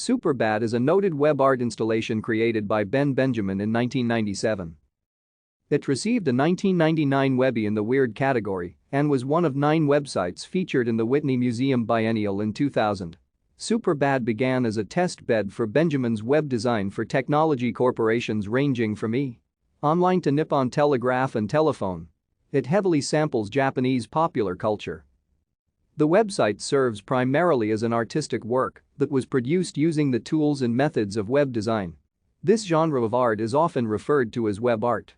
Superbad is a noted web art installation created by Ben Benjamin in 1997. It received a 1999 Webby in the Weird category and was one of 9 websites featured in the Whitney Museum Biennial in 2000. Superbad began as a test bed for Benjamin's web design for technology corporations ranging from online to Nippon Telegraph and Telephone. It heavily samples Japanese popular culture. The website serves primarily as an artistic work that was produced using the tools and methods of web design. This genre of art is often referred to as web art.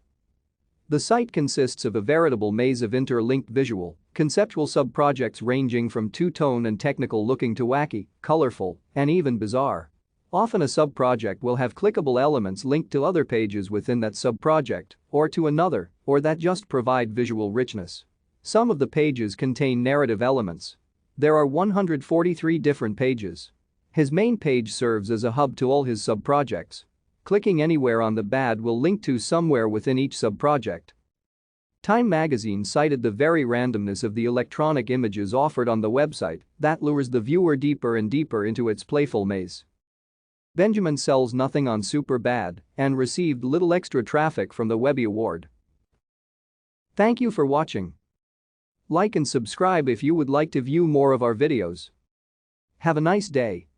The site consists of a veritable maze of interlinked visual, conceptual sub-projects ranging from two-tone and technical-looking to wacky, colorful, and even bizarre. Often a sub-project will have clickable elements linked to other pages within that sub-project, or to another, or that just provide visual richness. Some of the pages contain narrative elements. There are 143 different pages. His main page serves as a hub to all his sub-projects. Clicking anywhere on the bad will link to somewhere within each sub-project. Time magazine cited the very randomness of the electronic images offered on the website that lures the viewer deeper and deeper into its playful maze. Benjamin sells nothing on Superbad and received little extra traffic from the Webby Award. Thank you for watching. Like and subscribe if you would like to view more of our videos. Have a nice day.